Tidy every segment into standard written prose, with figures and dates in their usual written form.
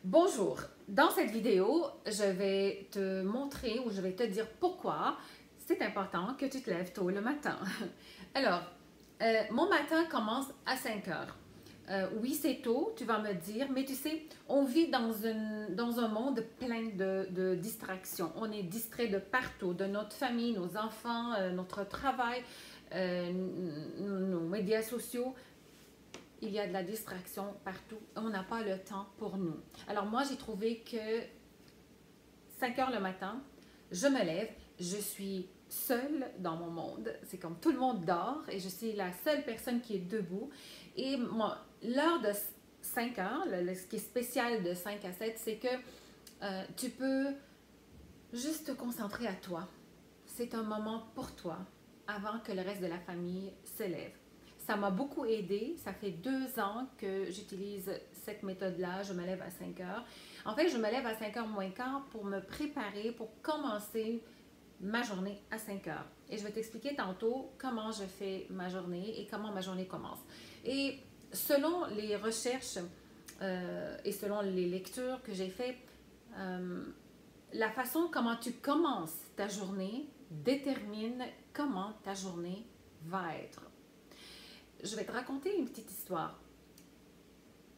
Bonjour, dans cette vidéo, je vais te montrer ou je vais te dire pourquoi c'est important que tu te lèves tôt le matin. Alors, mon matin commence à 5 heures. Oui, c'est tôt, tu vas me dire, mais tu sais, on vit dans un monde plein de distractions. On est distrait de partout, de notre famille, nos enfants, notre travail, nos médias sociaux. Il y a de la distraction partout. On n'a pas le temps pour nous. Alors moi, j'ai trouvé que 5 heures le matin, je me lève, je suis seule dans mon monde. C'est comme tout le monde dort et je suis la seule personne qui est debout. Et l'heure de 5 heures, ce qui est spécial de 5 à 7, c'est que tu peux juste te concentrer à toi. C'est un moment pour toi avant que le reste de la famille se lève. Ça m'a beaucoup aidé. Ça fait 2 ans que j'utilise cette méthode-là. Je me lève à 5 heures. En fait, je me lève à 5 heures moins quart pour me préparer, pour commencer ma journée à 5 heures. Et je vais t'expliquer tantôt comment je fais ma journée et comment ma journée commence. Et selon les recherches et selon les lectures que j'ai faites, la façon comment tu commences ta journée détermine comment ta journée va être. Je vais te raconter une petite histoire.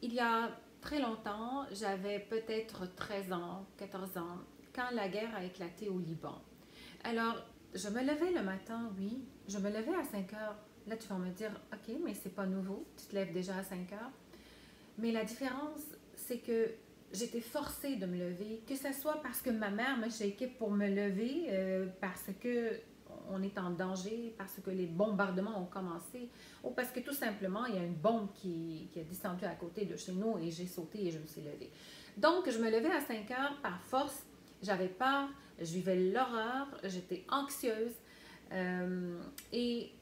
Il y a très longtemps, j'avais peut-être 13 ans, 14 ans, quand la guerre a éclaté au Liban. Alors, je me levais le matin, oui, je me levais à 5 heures. Là, tu vas me dire, OK, mais c'est pas nouveau, tu te lèves déjà à 5 heures. Mais la différence, c'est que j'étais forcée de me lever, que ce soit parce que ma mère me shakeait pour me lever, parce que on est en danger, parce que les bombardements ont commencé, ou parce que tout simplement, il y a une bombe qui a descendu à côté de chez nous et j'ai sauté et je me suis levée. Donc, je me levais à 5 heures par force, j'avais peur, je vivais l'horreur, j'étais anxieuse et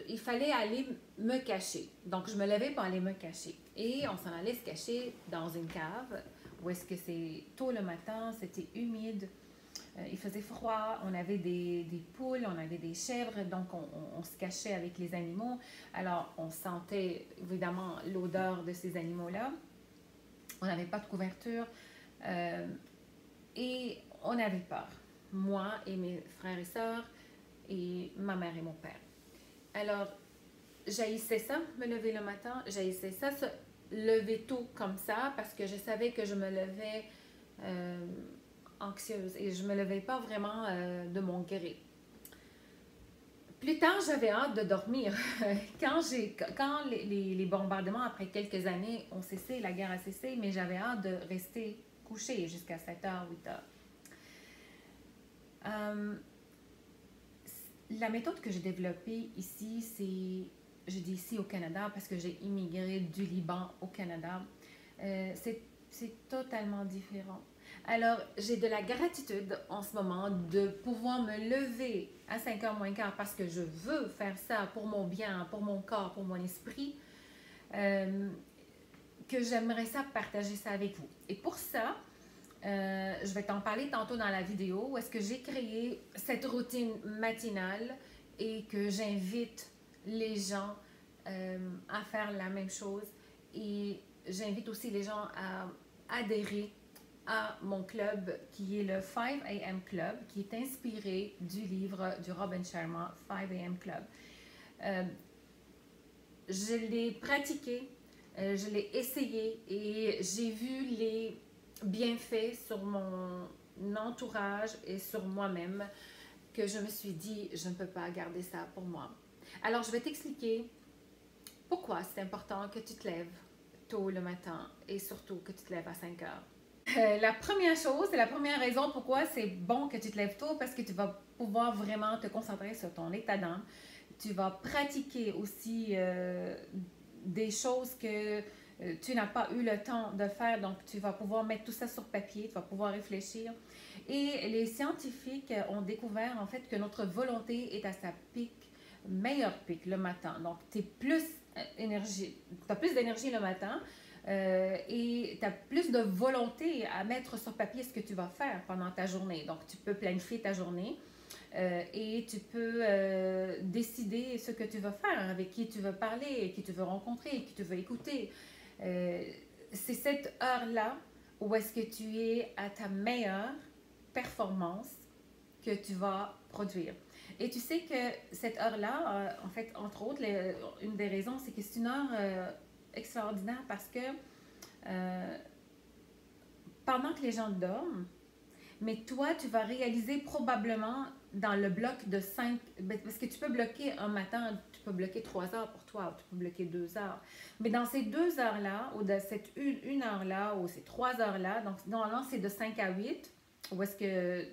il fallait aller me cacher. Donc, je me levais pour aller me cacher. Et on s'en allait se cacher dans une cave où est-ce que c'est tôt le matin, c'était humide, il faisait froid, on avait des poules, on avait des chèvres, donc on se cachait avec les animaux. Alors, on sentait évidemment l'odeur de ces animaux-là. On n'avait pas de couverture euh, et on avait peur. Moi et mes frères et sœurs et ma mère et mon père. Alors, j'haïssais ça, me lever le matin. J'haïssais ça, se lever tôt comme ça, parce que je savais que je me levais euh, anxieuse et je me levais pas vraiment de mon gré. Plus tard, j'avais hâte de dormir. Quand les bombardements, après quelques années, ont cessé, la guerre a cessé, mais j'avais hâte de rester couchée jusqu'à 7 heures, 8 heures. Euh, la méthode que j'ai développée ici, je dis ici au Canada parce que j'ai immigré du Liban au Canada. C'est totalement différent. Alors, j'ai de la gratitude en ce moment de pouvoir me lever à 5 heures moins quart parce que je veux faire ça pour mon bien, pour mon corps, pour mon esprit, que j'aimerais ça partager ça avec vous. Et pour ça, je vais t'en parler tantôt dans la vidéo où est-ce que j'ai créé cette routine matinale et que j'invite les gens à faire la même chose. Et j'invite aussi les gens à adhérer à mon club qui est le 5 AM Club, qui est inspiré du livre du Robin Sharma, 5 AM Club. Euh, je l'ai pratiqué, je l'ai essayé et j'ai vu les bienfaits sur mon entourage et sur moi-même que je me suis dit, je ne peux pas garder ça pour moi. Alors, je vais t'expliquer pourquoi c'est important que tu te lèves tôt le matin et surtout que tu te lèves à 5 heures. La première chose, c'est la première raison pourquoi c'est bon que tu te lèves tôt, parce que tu vas pouvoir vraiment te concentrer sur ton état d'âme. Tu vas pratiquer aussi des choses que tu n'as pas eu le temps de faire, donc tu vas pouvoir mettre tout ça sur papier, tu vas pouvoir réfléchir. Et les scientifiques ont découvert en fait que notre volonté est à sa pic, meilleure pic le matin. Donc tu as plus d'énergie le matin. Et tu as plus de volonté à mettre sur papier ce que tu vas faire pendant ta journée. Donc, tu peux planifier ta journée et tu peux décider ce que tu veux faire, avec qui tu veux parler, qui tu veux rencontrer, qui tu veux écouter. C'est cette heure-là où est-ce que tu es à ta meilleure performance que tu vas produire. Et tu sais que cette heure-là, en fait, entre autres, une des raisons, c'est que c'est une heure extraordinaire parce que euh, pendant que les gens dorment, mais toi, tu vas réaliser probablement dans le bloc de 5, parce que tu peux bloquer un matin, tu peux bloquer 3 heures pour toi, ou tu peux bloquer 2 heures. Mais dans ces 2 heures-là, ou dans cette une heure-là, ou ces 3 heures-là, donc normalement c'est de 5 à 8, où est-ce que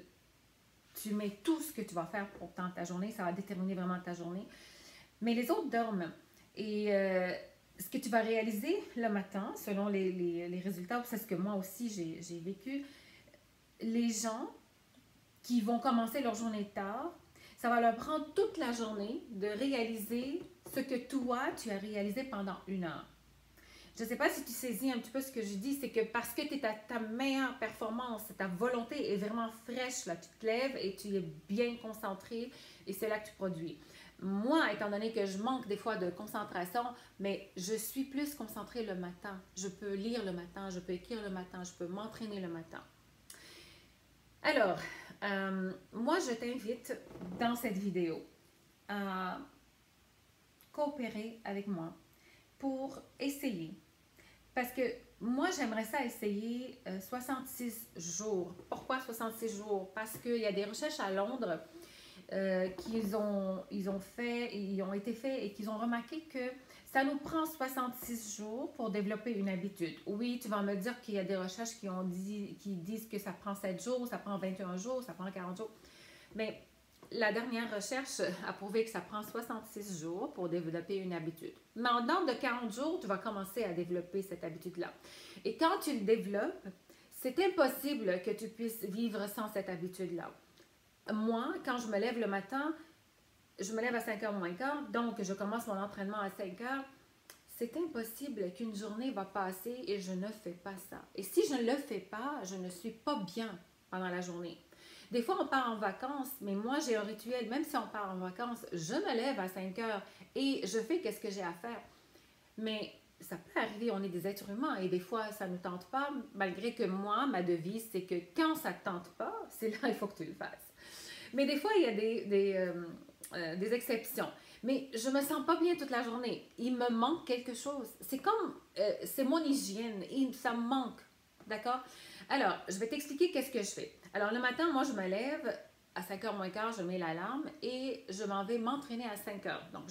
tu mets tout ce que tu vas faire pour ta journée, ça va déterminer vraiment ta journée. Mais les autres dorment. Et ce que tu vas réaliser le matin, selon les résultats, c'est ce que moi aussi j'ai vécu, les gens qui vont commencer leur journée tard, ça va leur prendre toute la journée de réaliser ce que toi, tu as réalisé pendant une heure. Je ne sais pas si tu saisis un petit peu ce que je dis, c'est que parce que tu es à ta meilleure performance, ta volonté est vraiment fraîche, là, tu te lèves et tu es bien concentré et c'est là que tu produis. Moi, étant donné que je manque des fois de concentration, mais je suis plus concentrée le matin. Je peux lire le matin, je peux écrire le matin, je peux m'entraîner le matin. Alors, moi, je t'invite dans cette vidéo à coopérer avec moi pour essayer. Parce que moi, j'aimerais ça essayer 66 jours. Pourquoi 66 jours? Parce qu'il y a des recherches à Londres qu'ils ont été faites et qu'ils ont remarqué que ça nous prend 66 jours pour développer une habitude. Oui, tu vas me dire qu'il y a des recherches qui disent que ça prend 7 jours, ça prend 21 jours, ça prend 40 jours. Mais la dernière recherche a prouvé que ça prend 66 jours pour développer une habitude. Mais en dedans de 40 jours, tu vas commencer à développer cette habitude-là. Et quand tu le développes, c'est impossible que tu puisses vivre sans cette habitude-là. Moi, quand je me lève le matin, je me lève à 5h moins quart, donc je commence mon entraînement à 5h. C'est impossible qu'une journée va passer et je ne fais pas ça. Et si je ne le fais pas, je ne suis pas bien pendant la journée. Des fois, on part en vacances, mais moi, j'ai un rituel. Même si on part en vacances, je me lève à 5h et je fais ce que j'ai à faire. Mais ça peut arriver, on est des êtres humains et des fois, ça ne nous tente pas, malgré que moi, ma devise, c'est que quand ça ne te tente pas, c'est là il faut que tu le fasses. Mais des fois, il y a des exceptions. Mais je me sens pas bien toute la journée. Il me manque quelque chose. C'est comme, c'est mon hygiène. Ça me manque. D'accord? Alors, je vais t'expliquer qu'est-ce que je fais. Alors, le matin, moi, je me lève à 5h moins quart, je mets l'alarme et je m'en vais m'entraîner à 5h. Donc,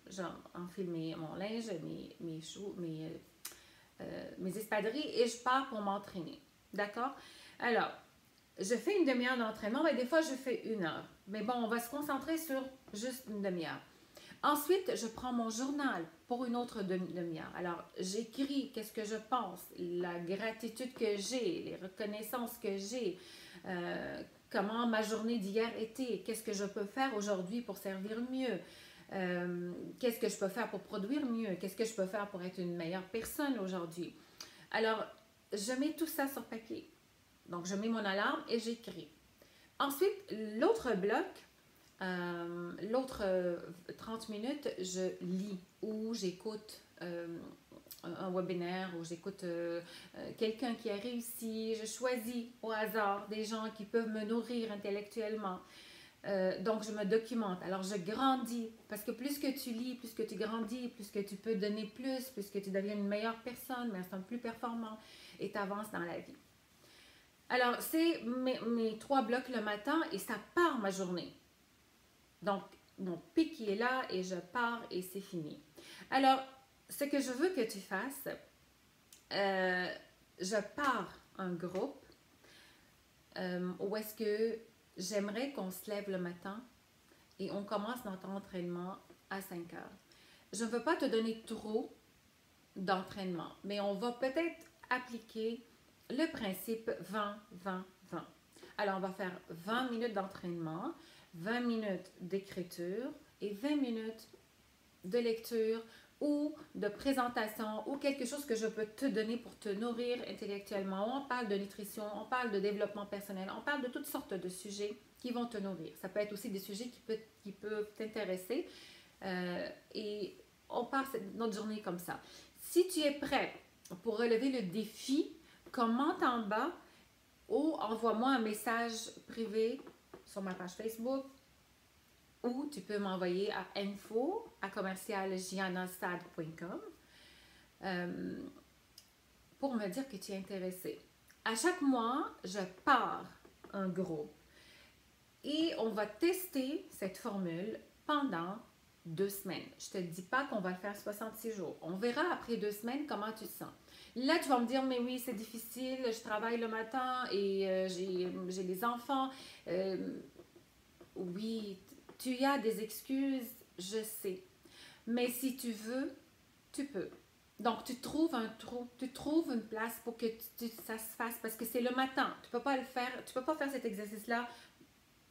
j'enfile mon linge, mes espadrilles et je pars pour m'entraîner. D'accord? Alors, je fais une demi-heure d'entraînement, mais des fois, je fais 1 heure. Mais bon, on va se concentrer sur juste une demi-heure. Ensuite, je prends mon journal pour une autre demi-heure. Alors, j'écris qu'est-ce que je pense, la gratitude que j'ai, les reconnaissances que j'ai, comment ma journée d'hier était, qu'est-ce que je peux faire aujourd'hui pour servir mieux, qu'est-ce que je peux faire pour produire mieux, qu'est-ce que je peux faire pour être une meilleure personne aujourd'hui. Alors, je mets tout ça sur papier. Donc, je mets mon alarme et j'écris. Ensuite, l'autre bloc, l'autre 30 minutes, je lis ou j'écoute un webinaire ou j'écoute quelqu'un qui a réussi. Je choisis au hasard des gens qui peuvent me nourrir intellectuellement. Donc, je me documente. Alors, je grandis parce que plus que tu lis, plus que tu grandis, plus que tu peux donner plus que tu deviens une meilleure personne, mais plus performant et tu avances dans la vie. Alors, c'est mes 3 blocs le matin et ça part ma journée. Donc, mon pic est là et je pars et c'est fini. Alors, ce que je veux que tu fasses, je pars un groupe où est-ce que j'aimerais qu'on se lève le matin et on commence notre entraînement à 5 heures. Je ne veux pas te donner trop d'entraînement, mais on va peut-être appliquer le principe 20-20-20. Alors, on va faire 20 minutes d'entraînement, 20 minutes d'écriture et 20 minutes de lecture ou de présentation ou quelque chose que je peux te donner pour te nourrir intellectuellement. On parle de nutrition, on parle de développement personnel, on parle de toutes sortes de sujets qui vont te nourrir. Ça peut être aussi des sujets qui peuvent t'intéresser et on part notre journée comme ça. Si tu es prêt pour relever le défi commente en bas ou envoie-moi un message privé sur ma page Facebook ou tu peux m'envoyer à info@giannastad.com pour me dire que tu es intéressé. À chaque mois, je pars un groupe et on va tester cette formule pendant 2 semaines. Je ne te dis pas qu'on va le faire 66 jours. On verra après 2 semaines comment tu te sens. Là, tu vas me dire, mais oui, c'est difficile, je travaille le matin et j'ai les enfants. Oui, tu as des excuses, je sais. Mais si tu veux, tu peux. Donc, tu trouves un trou, tu trouves une place pour que ça se fasse parce que c'est le matin. Tu ne peux pas le faire, tu peux pas faire cet exercice-là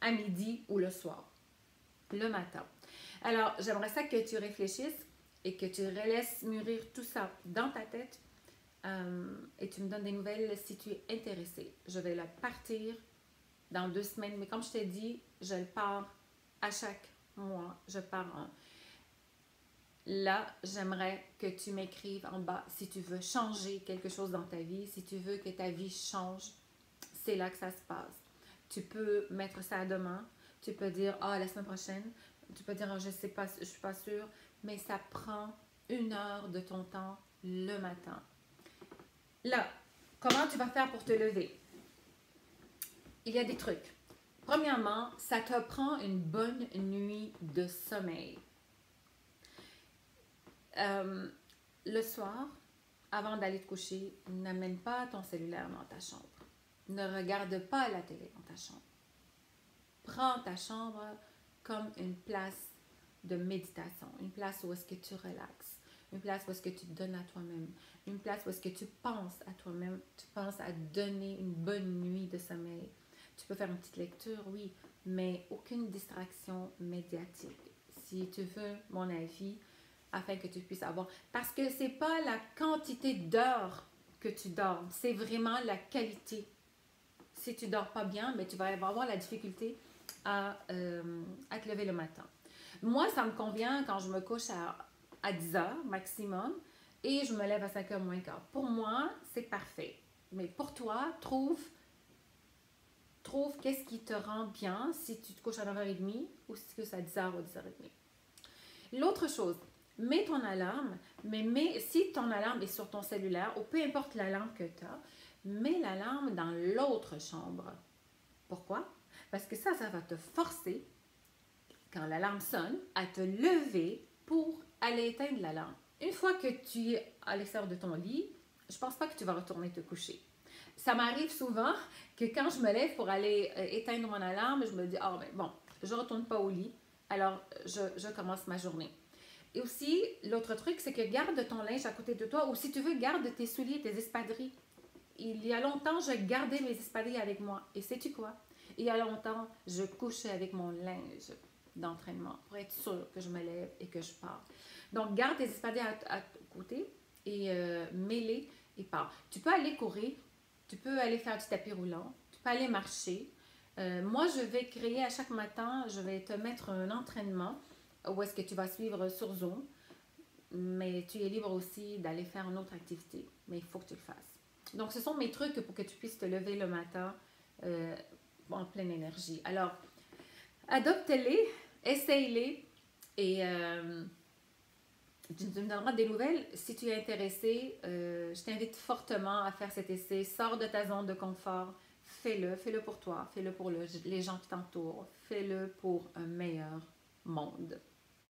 à midi ou le soir, le matin. Alors, j'aimerais ça que tu réfléchisses et que tu laisses mûrir tout ça dans ta tête et tu me donnes des nouvelles si tu es intéressé. Je vais le partir dans 2 semaines, mais comme je t'ai dit, je le pars à chaque mois. Je pars un. Là, j'aimerais que tu m'écrives en bas si tu veux changer quelque chose dans ta vie, si tu veux que ta vie change. C'est là que ça se passe. Tu peux mettre ça à demain. Tu peux dire, ah, la semaine prochaine. Tu peux dire, ah, je sais pas, je suis pas sûre. Mais ça prend 1 heure de ton temps le matin. Là, comment tu vas faire pour te lever? Il y a des trucs. Premièrement, ça te prend une bonne nuit de sommeil. Le soir, avant d'aller te coucher, n'amène pas ton cellulaire dans ta chambre. Ne regarde pas la télé dans ta chambre. Prends ta chambre comme une place de méditation, une place où est-ce que tu relaxes, une place où est-ce que tu te donnes à toi-même, une place où est-ce que tu penses à toi-même, tu penses à donner une bonne nuit de sommeil. Tu peux faire une petite lecture, oui, mais aucune distraction médiatique. Si tu veux mon avis, afin que tu puisses avoir... Parce que c'est pas la quantité d'heures que tu dors, c'est vraiment la qualité. Si tu dors pas bien, mais tu vas avoir la difficulté à te lever le matin. Moi, ça me convient quand je me couche à 10 heures maximum et je me lève à 5 heures moins quart. Pour moi, c'est parfait. Mais pour toi, trouve qu'est-ce qui te rend bien si tu te couches à 9h30 ou si tu te couches à 10h ou 10h30. L'autre chose, mets ton alarme, mais si ton alarme est sur ton cellulaire ou peu importe l'alarme que tu as, mets l'alarme dans l'autre chambre. Pourquoi? Parce que ça va te forcer, quand l'alarme sonne, à te lever pour aller éteindre l'alarme. Une fois que tu es à l'extérieur de ton lit, je ne pense pas que tu vas retourner te coucher. Ça m'arrive souvent que quand je me lève pour aller éteindre mon alarme, je me dis, ah ben bon, je ne retourne pas au lit, alors je commence ma journée. Et aussi, l'autre truc, c'est que garde ton linge à côté de toi, ou si tu veux, garde tes souliers, tes espadrilles. Il y a longtemps, je gardais mes espadrilles avec moi. Et sais-tu quoi? Il y a longtemps, je couchais avec mon linge d'entraînement pour être sûre que je me lève et que je pars. Donc, garde tes espadrilles à côté et mets-les et pars. Tu peux aller courir, tu peux aller faire du tapis roulant, tu peux aller marcher. Moi, je vais créer à chaque matin, je vais te mettre un entraînement où est-ce que tu vas suivre sur Zoom, mais tu es libre aussi d'aller faire une autre activité, mais il faut que tu le fasses. Donc, ce sont mes trucs pour que tu puisses te lever le matin en pleine énergie. Alors, adopte-les, essaye-les et tu me donneras des nouvelles. Si tu es intéressé, je t'invite fortement à faire cet essai. Sors de ta zone de confort. Fais-le pour toi, fais-le pour les gens qui t'entourent, fais-le pour un meilleur monde.